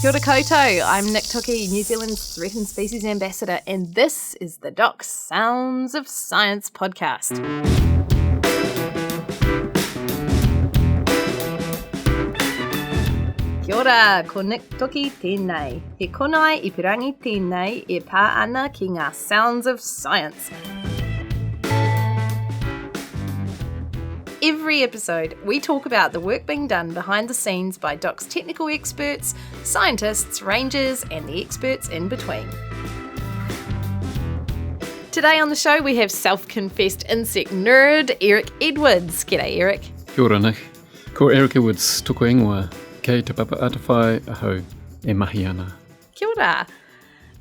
Kia ora koutou, I'm Nick Toki, New Zealand's Threatened Species Ambassador, and this is the Doc Sounds of Science podcast. Kia ora, ko Nick Toki tēnei. He konai I pirangi tēnei e pā ana ki ngā Sounds of Science. Every episode, we talk about the work being done behind the scenes by Doc's technical experts, scientists, rangers, and the experts in between. Today on the show, we have self-confessed insect nerd, Eric Edwards. G'day, Eric. Kia ora, Nick. Ko Eric Edwards, toko ingoa, kei te papa atawhai ahau e mahi ana. Kia ora.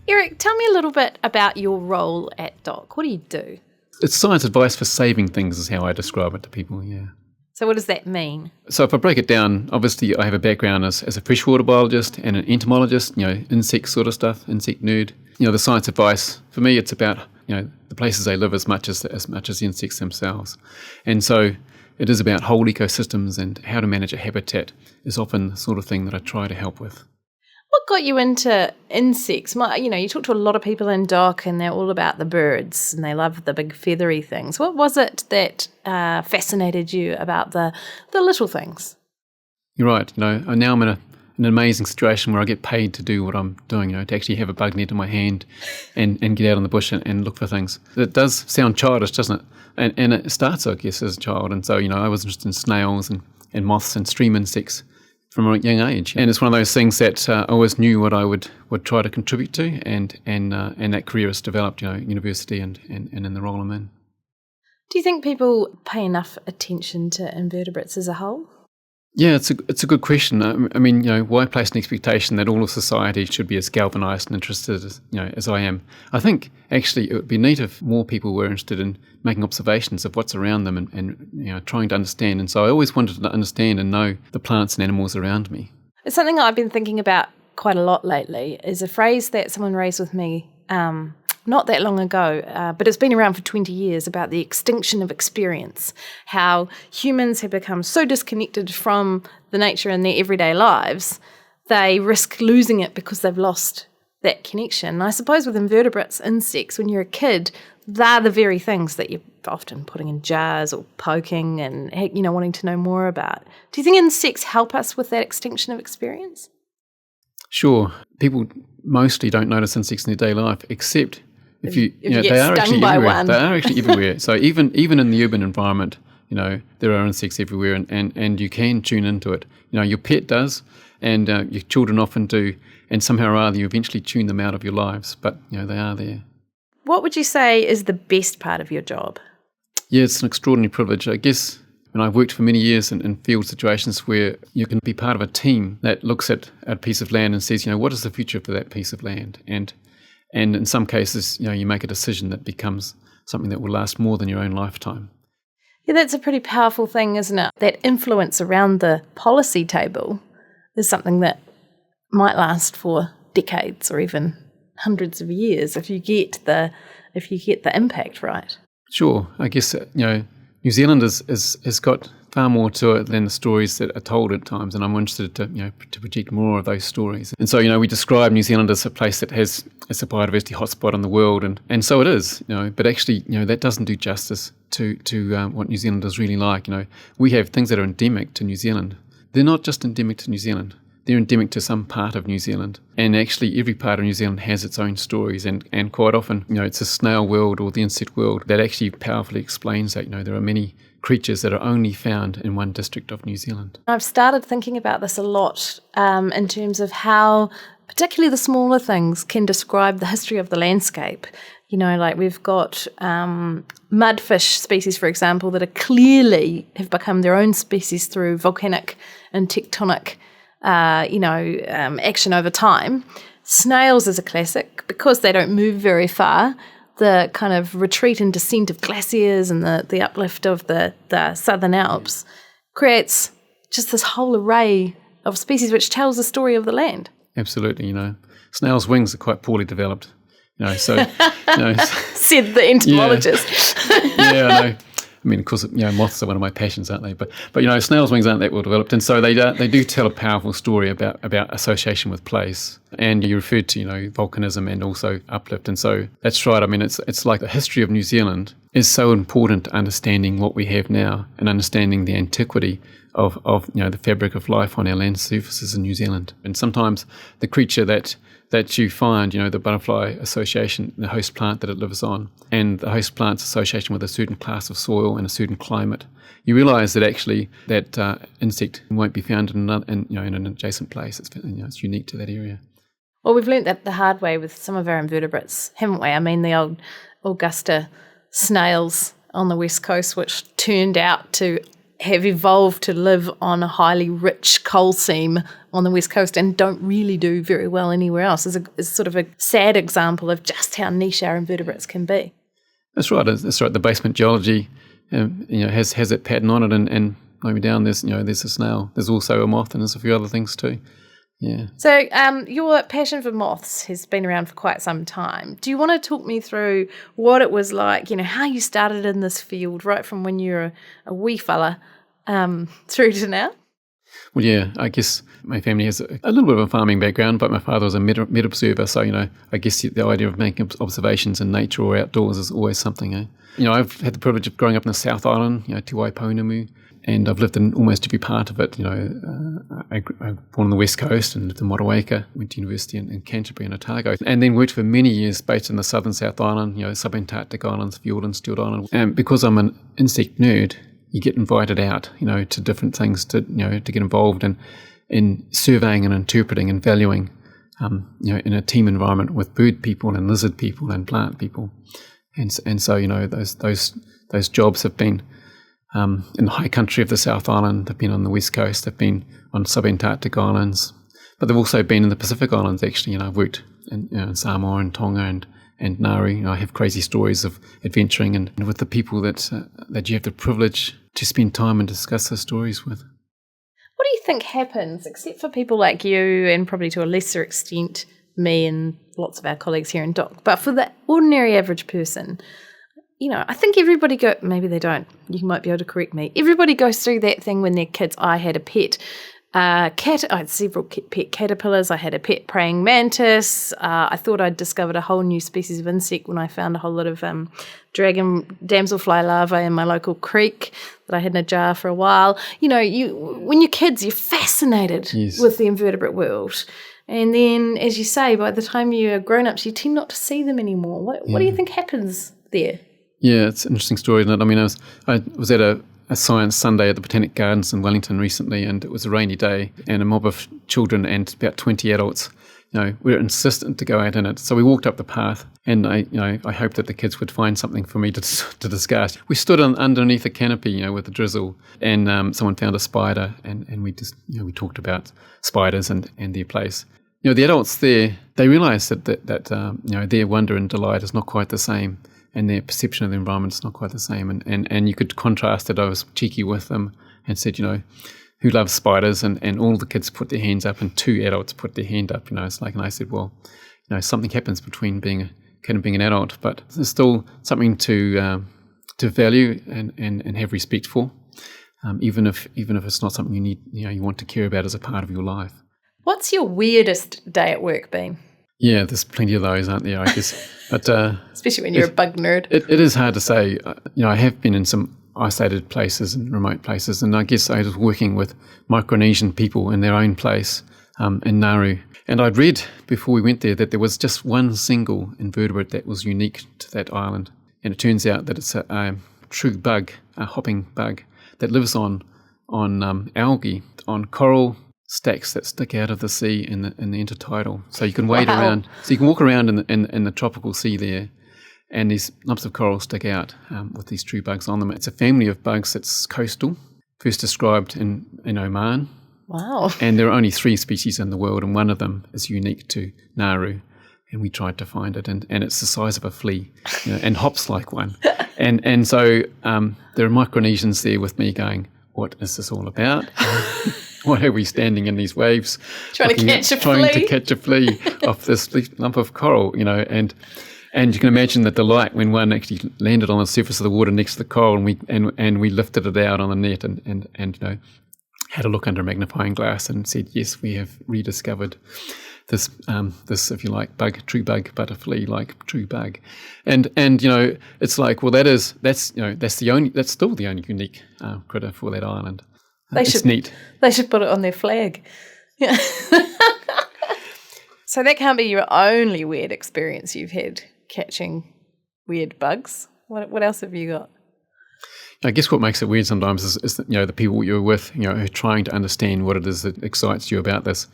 Eric, tell me a little bit about your role at Doc. What do you do? It's science advice for saving things is how I describe it to people, yeah. So what does that mean? So if I break it down, obviously I have a background as a freshwater biologist and an entomologist, insect sort of stuff, insect nerd. The science advice, for me, it's about, the places they live as much as the insects themselves. And so it is about whole ecosystems, and how to manage a habitat is often the sort of thing that I try to help with. What got you into insects? You talk to a lot of people in Doc and they're all about the birds and they love the big feathery things. What was it that fascinated you about the little things? You're right. Now I'm in an amazing situation where I get paid to do what I'm doing, to actually have a bug net in my hand and get out in the bush and look for things. It does sound childish, doesn't it? And it starts, I guess, as a child. And so, I was interested in snails and moths and stream insects from a young age, and it's one of those things that I always knew what I would try to contribute to, and that career has developed, university and in the role I'm in. Do you think people pay enough attention to invertebrates as a whole? Yeah, it's a good question. I mean, why place an expectation that all of society should be as galvanised and interested as I am? I think actually it would be neat if more people were interested in making observations of what's around them and trying to understand. And so I always wanted to understand and know the plants and animals around me. It's something I've been thinking about quite a lot lately. Is a phrase that someone raised with me not that long ago, but it's been around for 20 years, about the extinction of experience, how humans have become so disconnected from the nature in their everyday lives, they risk losing it because they've lost that connection. And I suppose with invertebrates, insects, when you're a kid, they're the very things that you're often putting in jars or poking and, wanting to know more about. Do you think insects help us with that extinction of experience? Sure. People mostly don't notice insects in their daily life, except if you they are actually everywhere. One. They are actually everywhere. So even in the urban environment, there are insects everywhere, and you can tune into it. Your pet does, and your children often do, and somehow or other you eventually tune them out of your lives. But they are there. What would you say is the best part of your job? Yeah, it's an extraordinary privilege, I guess. And I've worked for many years in field situations where you can be part of a team that looks at a piece of land and says, what is the future for that piece of land? And in some cases, you make a decision that becomes something that will last more than your own lifetime. Yeah, that's a pretty powerful thing, isn't it? That influence around the policy table is something that might last for decades or even hundreds of years if you get the impact right. Sure, I guess New Zealand has got far more to it than the stories that are told at times, and I'm interested to project more of those stories. And so we describe New Zealand as a place that has a biodiversity hotspot in the world, and so it is. But actually that doesn't do justice to what New Zealand is really like. We have things that are endemic to New Zealand. They're not just endemic to New Zealand. They're endemic to some part of New Zealand. And actually every part of New Zealand has its own stories, and quite often, it's a snail world or the insect world that actually powerfully explains that. There are many creatures that are only found in one district of New Zealand. I've started thinking about this a lot in terms of how particularly the smaller things can describe the history of the landscape. Like we've got mudfish species, for example, that are clearly have become their own species through volcanic and tectonic action over time. Snails is a classic because they don't move very far. The kind of retreat and descent of glaciers and the uplift of the Southern Alps creates just this whole array of species which tells the story of the land. Absolutely, snails' wings are quite poorly developed, so... Said the entomologist. Yeah, I know. I mean, of course, moths are one of my passions, aren't they? But snails' wings aren't that well developed, and so they do tell a powerful story about association with place. And you referred to volcanism and also uplift, and so that's right. I mean, it's like the history of New Zealand is so important to understanding what we have now and understanding the antiquity of the fabric of life on our land surfaces in New Zealand. And sometimes the creature that you find, the butterfly association, the host plant that it lives on, and the host plant's association with a certain class of soil and a certain climate, you realise that actually that insect won't be found in an adjacent place. It's unique to that area. Well, we've learnt that the hard way with some of our invertebrates, haven't we? I mean, the old Augusta snails on the west coast, which turned out to have evolved to live on a highly rich coal seam on the west coast and don't really do very well anywhere else, is sort of a sad example of just how niche our invertebrates can be. That's right. The basement geology, has that pattern on it, and maybe down there's a snail. There's also a moth, and there's a few other things too. Yeah. So your passion for moths has been around for quite some time. Do you want to talk me through what it was like, how you started in this field right from when you were a wee fella through to now? Well, yeah, I guess my family has a little bit of a farming background, but my father was a med observer, so, I guess the idea of making observations in nature or outdoors is always something. I've had the privilege of growing up in the South Island, Te Waipounamu, and I've lived in almost every part of it. I was born on the West Coast and lived in Motueka, went to university in Canterbury and Otago, and then worked for many years based in the southern South Island, Subantarctic Islands, Fiord and Stewart Island. And because I'm an insect nerd, you get invited out, to different things to get involved in surveying and interpreting and valuing, in a team environment with bird people and lizard people and plant people. And so, those jobs have been in the high country of the South Island, they've been on the West Coast, they've been on Subantarctic Islands, but they've also been in the Pacific Islands, actually. I've worked in Samoa and Tonga and Nauru. I have crazy stories of adventuring and with the people that you have the privilege to spend time and discuss those stories with. What do you think happens, except for people like you and probably to a lesser extent me and lots of our colleagues here in DOC, but for the ordinary average person, I think everybody maybe they don't, you might be able to correct me, everybody goes through that thing when they're kids. I had a pet cat, I had several pet caterpillars, I had a pet praying mantis, I thought I'd discovered a whole new species of insect when I found a whole lot of dragon damselfly larvae in my local creek that I had in a jar for a while. When you're kids, you're fascinated with the invertebrate world. And then, as you say, by the time you're grown-ups, you tend not to see them anymore. What do you think happens there? Yeah, it's an interesting story, isn't it? I mean, I was at a Science Sunday at the Botanic Gardens in Wellington recently, and it was a rainy day, and a mob of children and about 20 adults, were insistent to go out in it. So we walked up the path, and I hoped that the kids would find something for me to discuss. We stood underneath a canopy, with the drizzle, and someone found a spider, and we just, we talked about spiders and their place. The adults there, they realised that their wonder and delight is not quite the same, and their perception of the environment is not quite the same. And you could contrast it. I was cheeky with them and said, who loves spiders? And all the kids put their hands up, and 2 adults put their hand up. It's like, and I said, well, something happens between being a kid and being an adult, but there's still something to value and have respect for, even if it's not something you need, you want to care about as a part of your life. What's your weirdest day at work been? Yeah, there's plenty of those, aren't there, I guess. But especially when you're a bug nerd. It is hard to say. I have been in some isolated places and remote places, and I guess I was working with Micronesian people in their own place in Nauru. And I'd read before we went there that there was just one single invertebrate that was unique to that island. And it turns out that it's a true bug, a hopping bug, that lives on algae, on coral stacks that stick out of the sea in the intertidal. So you can wade around. So you can walk around in the tropical sea there, and these lumps of coral stick out with these true bugs on them. It's a family of bugs that's coastal, first described in Oman. Wow. And there are only 3 species in the world, and one of them is unique to Nauru. And we tried to find it, and it's the size of a flea, and hops like one. And so there are Micronesians there with me going, what is this all about? Why are we standing in these waves? Trying to catch a flea off this lump of coral, and And you can imagine the delight when one actually landed on the surface of the water next to the coral, and we lifted it out on the net and had a look under a magnifying glass and said, yes, we have rediscovered this if you like true bug, but a flea like true bug, and it's like, well, that's still the only unique critter for that island. It's neat. They should put it on their flag. Yeah. So that can't be your only weird experience you've had catching weird bugs. What else have you got? I guess what makes it weird sometimes is the people you're with, who are trying to understand what it is that excites you about this.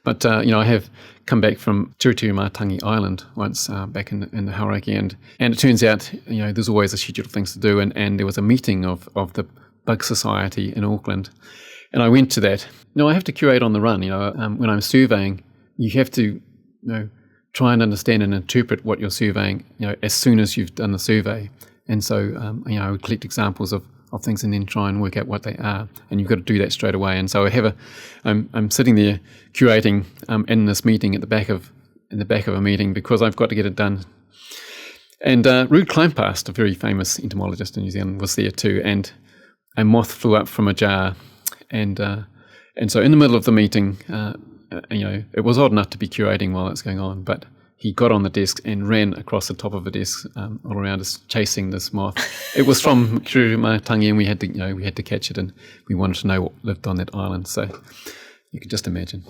But, I have come back from Subantarctic Island once back in the Hauraki, and it turns out, there's always a schedule of things to do, and there was a meeting of the Bug Society in Auckland, and I went to that. I have to curate on the run, when I'm surveying, you have to, try and understand and interpret what you're surveying, as soon as you've done the survey. And so, I would collect examples of things and then try and work out what they are. And you've got to do that straight away. And so I'm sitting there curating in this meeting in the back of a meeting because I've got to get it done. And Rude Kleinpast, a very famous entomologist in New Zealand, was there too. And a moth flew up from a jar. And so in the middle of the meeting, it was odd enough to be curating while it's going on, but he got on the desk and ran across the top of the desk all around us, chasing this moth. It was from Micronesia, and we had to catch it, and we wanted to know what lived on that island. So you could just imagine.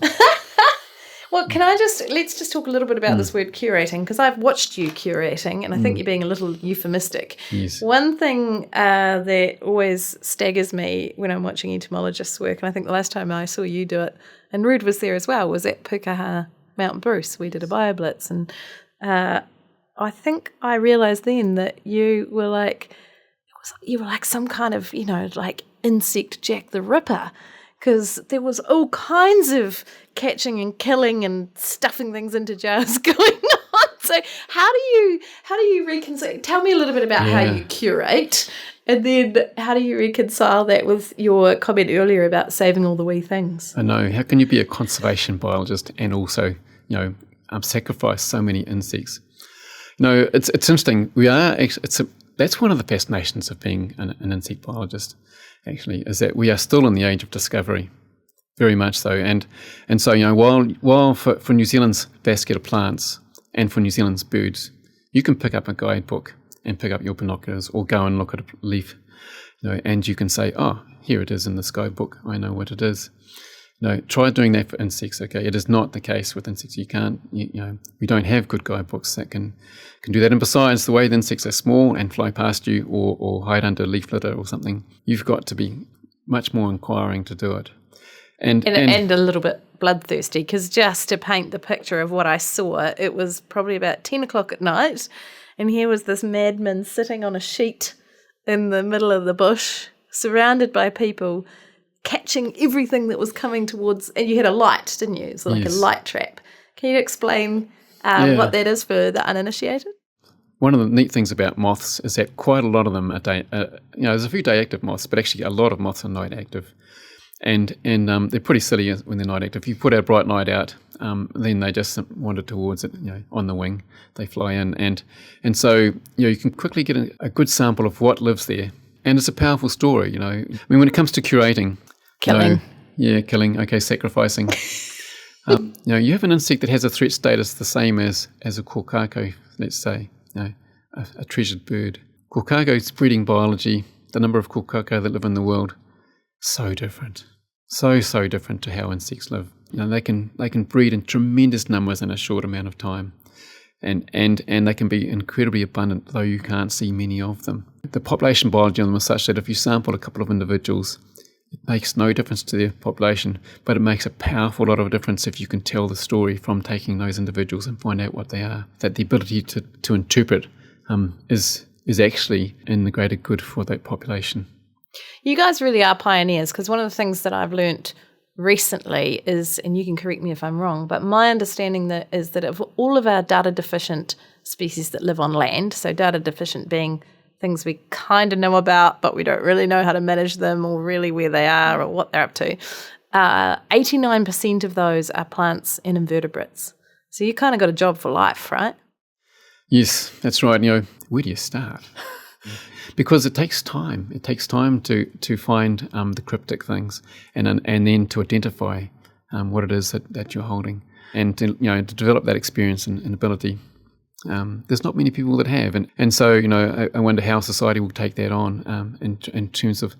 Well, let's just talk a little bit about this word curating, because I've watched you curating, and I think you're being a little euphemistic. Yes. One thing that always staggers me when I'm watching entomologists work, and I think the last time I saw you do it, and Rude was there as well, was at Pukaha Mount Bruce. We did a BioBlitz, and I think I realised then that you were like some kind of insect Jack the Ripper, because there was all kinds of catching and killing and stuffing things into jars going on. So how do you reconcile? Tell me a little bit about how you curate, and then how do you reconcile that with your comment earlier about saving all the wee things? I know. How can you be a conservation biologist and also, sacrifice so many insects? It's interesting. That's one of the fascinations of being an insect biologist, actually, is that we are still in the age of discovery, very much so. And so, while for New Zealand's vascular plants and for New Zealand's birds, you can pick up a guidebook and pick up your binoculars or go and look at a leaf, and you can say, oh, here it is in this guidebook. I know what it is. Try doing that for insects. Okay, it is not the case with insects. You can't. We don't have good guidebooks that can do that. And besides, the way the insects are small and fly past you or hide under leaf litter or something, you've got to be much more inquiring to do it. And a little bit bloodthirsty, because just to paint the picture of what I saw, it was probably about 10 o'clock at night, and here was this madman sitting on a sheet in the middle of the bush, surrounded by people, catching everything that was coming towards, and you had a light, didn't you? It's like yes. A light trap. Can you explain what that is for the uninitiated? One of the neat things about moths is that quite a lot of them are there's a few day active moths, but actually a lot of moths are night active. And they're pretty silly when they're night active. If you put a bright light out, then they just wander towards it, on the wing. They fly in. And so, you can quickly get a good sample of what lives there. And it's a powerful story, I mean, when it comes to curating. Killing. Killing. Okay, sacrificing. You have an insect that has a threat status the same as a kōkako, let's say, a treasured bird. Kōkako's breeding biology, the number of kōkako that live in the world, so different. So different to how insects live. They can breed in tremendous numbers in a short amount of time. And they can be incredibly abundant, though you can't see many of them. The population biology on them is such that if you sample a couple of individuals, it makes no difference to their population, but it makes a powerful lot of difference if you can tell the story from taking those individuals and find out what they are. That the ability to interpret is actually in the greater good for that population. You guys really are pioneers, because one of the things that I've learnt recently is, and you can correct me if I'm wrong, but my understanding is that of all of our data deficient species that live on land, so data deficient being things we kind of know about, but we don't really know how to manage them or really where they are or what they're up to, 89% of those are plants and invertebrates. So you kind of got a job for life, right? Yes, that's right. Where do you start? Because it takes time. It takes time to find the cryptic things and then to identify what it is that you're holding, and to develop that experience and ability. There's not many people that have, and so I wonder how society will take that on in terms of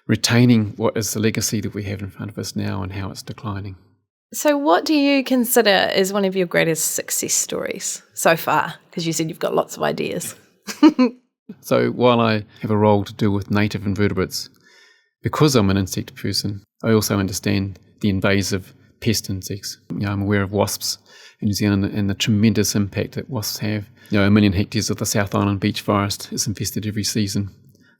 retaining what is the legacy that we have in front of us now and how it's declining. So what do you consider is one of your greatest success stories so far? Because you said you've got lots of ideas. So while I have a role to deal with native invertebrates, because I'm an insect person, I also understand the invasive pest insects. I'm aware of wasps in New Zealand and the tremendous impact that wasps have. 1 million hectares of the South Island beech forest is infested every season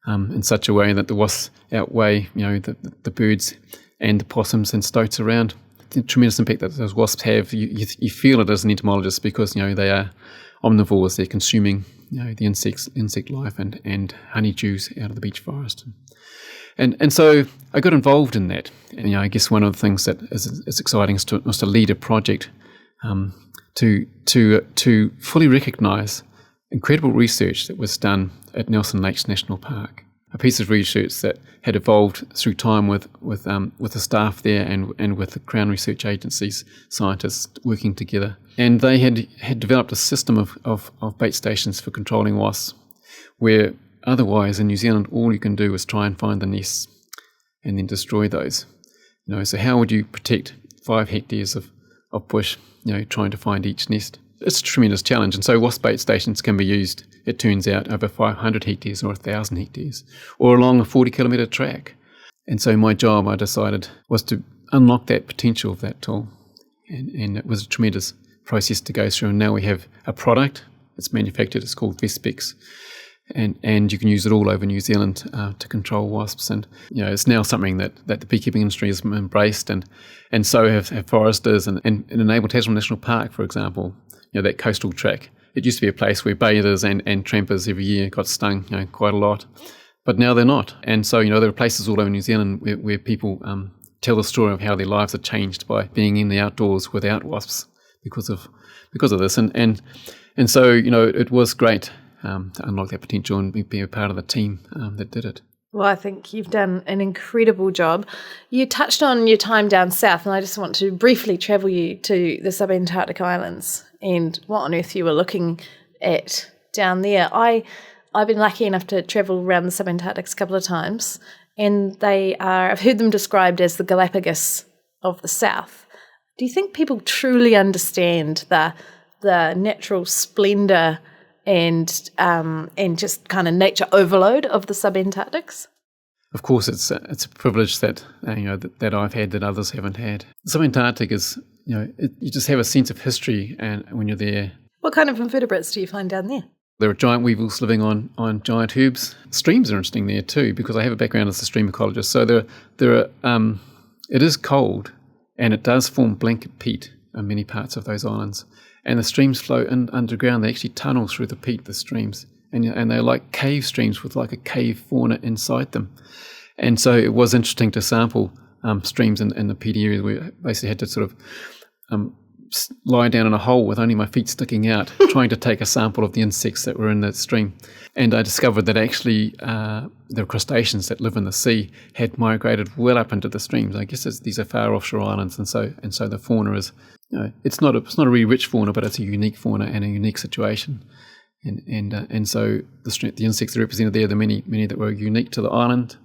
in such a way that the wasps outweigh the birds and the possums and stoats around. The tremendous impact that those wasps have, you feel it as an entomologist, because they are omnivores. They're consuming the insect life and honeydews out of the beech forest. And so I got involved in that. And I guess one of the things that is exciting was to lead a project to fully recognise incredible research that was done at Nelson Lakes National Park. A piece of research that had evolved through time with the staff there and with the Crown Research Agency's scientists working together. And they had developed a system of bait stations for controlling wasps, where otherwise in New Zealand all you can do is try and find the nests and then destroy those. So how would you protect 5 hectares of bush, trying to find each nest? It's a tremendous challenge, and so wasp bait stations can be used, it turns out, over 500 hectares or 1,000 hectares, or along a 40-kilometre track. And so my job, I decided, was to unlock that potential of that tool, and it was a tremendous process to go through. And now we have a product, it's manufactured, it's called Vespex, and you can use it all over New Zealand to control wasps. And it's now something that the beekeeping industry has embraced, and so have foresters, and enabled Tasman National Park, for example. That coastal track. It used to be a place where bathers and trampers every year got stung, quite a lot, but now they're not. And so, there are places all over New Zealand where people tell the story of how their lives are changed by being in the outdoors without wasps because of this. And so, it was great to unlock that potential and be a part of the team that did it. Well, I think you've done an incredible job. You touched on your time down south, and I just want to briefly travel you to the Subantarctic Islands and what on earth you were looking at down there. I've been lucky enough to travel around the Subantarctics a couple of times, and I've heard them described as the Galapagos of the south. Do you think people truly understand the natural splendour and just kind of nature overload of the Subantarctics? Of course, it's a privilege that that I've had that others haven't had. The Subantarctic is you just have a sense of history, and when you're there. What kind of invertebrates do you find down there? There are giant weevils living on giant herbs. Streams are interesting there too, because I have a background as a stream ecologist. So there are it is cold, and it does form blanket peat in many parts of those islands. And the streams flow underground. They actually tunnel through the peat, the streams. And they're like cave streams with like a cave fauna inside them. And so it was interesting to sample streams in the peat area. We basically had to sort of lie down in a hole with only my feet sticking out, trying to take a sample of the insects that were in the stream. And I discovered that actually the crustaceans that live in the sea had migrated well up into the streams. I guess these are far offshore islands, and so the fauna is, it's not a really rich fauna, but it's a unique fauna and a unique situation. And so the insects that are represented there, the many that were unique to the island,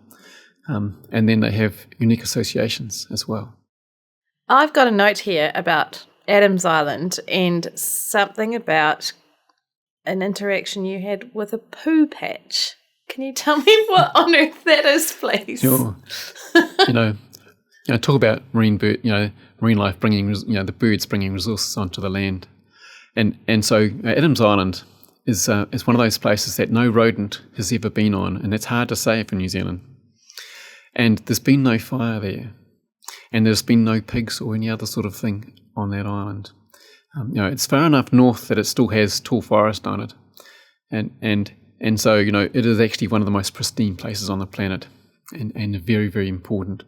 and then they have unique associations as well. I've got a note here about Adams Island and something about an interaction you had with a poo patch. Can you tell me what on earth that is, please? Sure. Talk about marine life bringing, the birds bringing resources onto the land, and so Adams Island is one of those places that no rodent has ever been on, and it's hard to say for New Zealand. And there's been no fire there, and there's been no pigs or any other sort of thing on that island. It's far enough north that it still has tall forest on it, and so it is actually one of the most pristine places on the planet, and a very, very important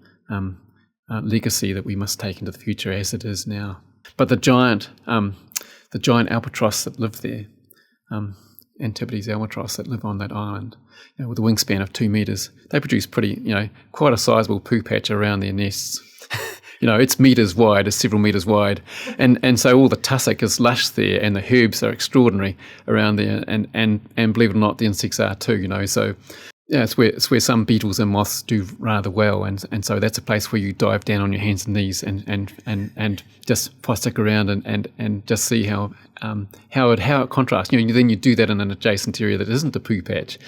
legacy that we must take into the future as it is now. But the giant albatross that live there, Antipodes albatross that live on that island, with a wingspan of 2 meters. They produce quite a sizable poo patch around their nests. It's meters wide, it's several meters wide, and so all the tussock is lush there, and the herbs are extraordinary around there, and believe it or not, the insects are too. So it's where some beetles and moths do rather well, and so that's a place where you dive down on your hands and knees and just stick around and just see how it contrasts. Then you do that in an adjacent area that isn't a poo patch,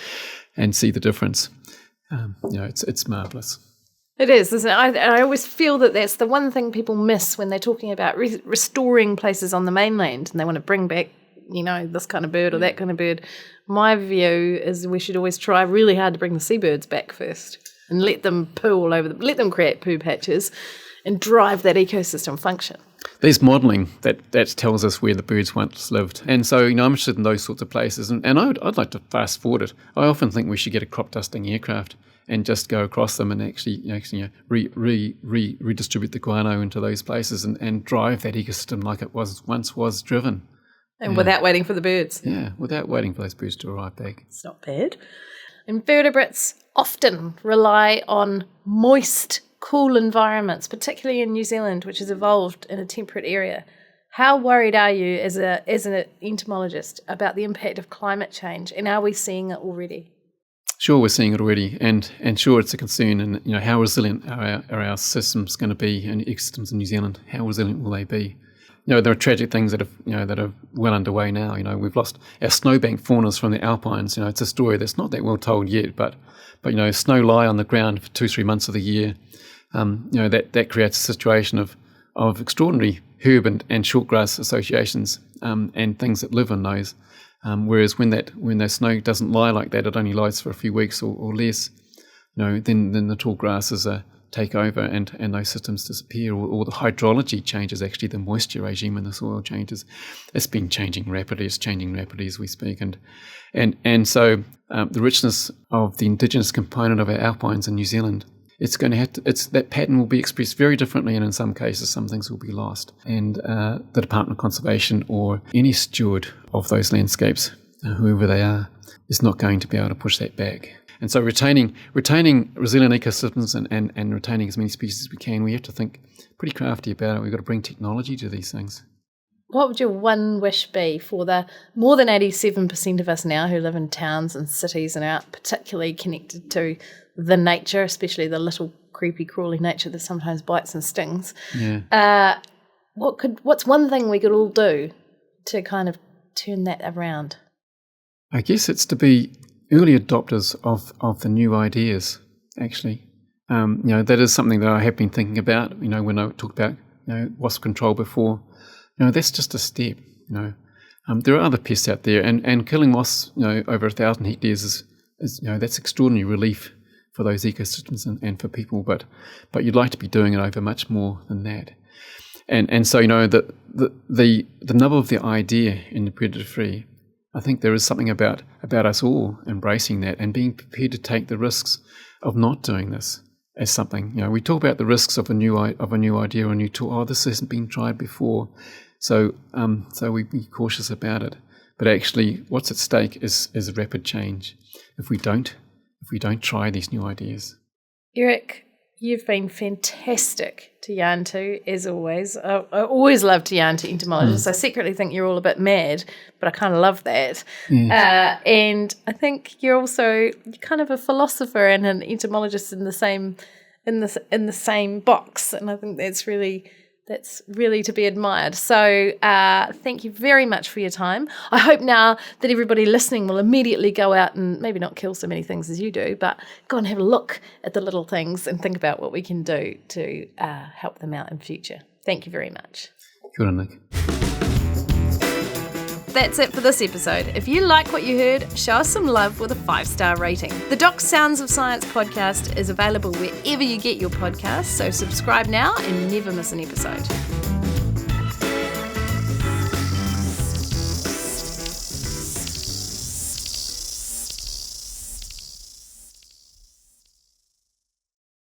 and see the difference. It's marvelous. It is, isn't it? I always feel that that's the one thing people miss when they're talking about restoring places on the mainland, and they want to bring back, this kind of bird or that kind of bird. My view is we should always try really hard to bring the seabirds back first and let them poo all over let them create poo patches and drive that ecosystem function. There's modelling that tells us where the birds once lived. And so, I'm interested in those sorts of places. And I'd like to fast forward it. I often think we should get a crop dusting aircraft and just go across them and actually redistribute the guano into those places and drive that ecosystem like it once was driven. And without waiting for the birds. Yeah, without waiting for those birds to arrive back. It's not bad. Invertebrates often rely on moist, cool environments, particularly in New Zealand, which has evolved in a temperate area. How worried are you as an entomologist about the impact of climate change, and are we seeing it already? Sure, we're seeing it already, and sure, it's a concern. And how resilient are our systems going to be, and ecosystems in New Zealand? How resilient will they be? There are tragic things that are well underway now. We've lost our snowbank faunas from the Alpines. It's a story that's not that well told yet, but snow lie on the ground for 2-3 months of the year. That creates a situation of extraordinary herb and shortgrass associations and things that live in those. Whereas when that snow doesn't lie like that, it only lies for a few weeks or less. Then the tall grasses take over and those systems disappear, or the hydrology changes. Actually, the moisture regime in the soil changes. It's been changing rapidly. It's changing rapidly as we speak, and so the richness of the indigenous component of our alpines in New Zealand. It's going to have to. That pattern will be expressed very differently, and in some cases, some things will be lost. And the Department of Conservation or any steward of those landscapes, whoever they are, is not going to be able to push that back. And so, retaining resilient ecosystems and retaining as many species as we can, we have to think pretty crafty about it. We've got to bring technology to these things. What would your one wish be for the more than 87% of us now who live in towns and cities and aren't particularly connected to the nature, especially the little creepy, crawly nature that sometimes bites and stings? Yeah. What's one thing we could all do to kind of turn that around? I guess it's to be early adopters of the new ideas, actually. That is something that I have been thinking about, when I talked about, wasp control before. That's just a step, There are other pests out there, and killing wasps, over 1,000 hectares is that's extraordinary relief for those ecosystems and for people, but you'd like to be doing it over much more than that. And so, the nub of the idea in the predator-free, I think there is something about us all embracing that and being prepared to take the risks of not doing this as something. We talk about the risks of a new idea or a new tool. Oh, this hasn't been tried before, so we be cautious about it. But actually, what's at stake is a rapid change if we don't try these new ideas. Eric, you've been fantastic to yarn to, as always. I always love to yarn to entomologists. I secretly think you're all a bit mad, but I kind of love that. Yes. And I think you're also kind of a philosopher and an entomologist in the same box, and I think that's really to be admired. So thank you very much for your time. I hope now that everybody listening will immediately go out and maybe not kill so many things as you do, but go and have a look at the little things and think about what we can do to help them out in future. Thank you very much. Good on, Nick. That's it for this episode. If you like what you heard, show us some love with a 5-star rating. The Doc Sounds of Science podcast is available wherever you get your podcasts, so subscribe now and never miss an episode.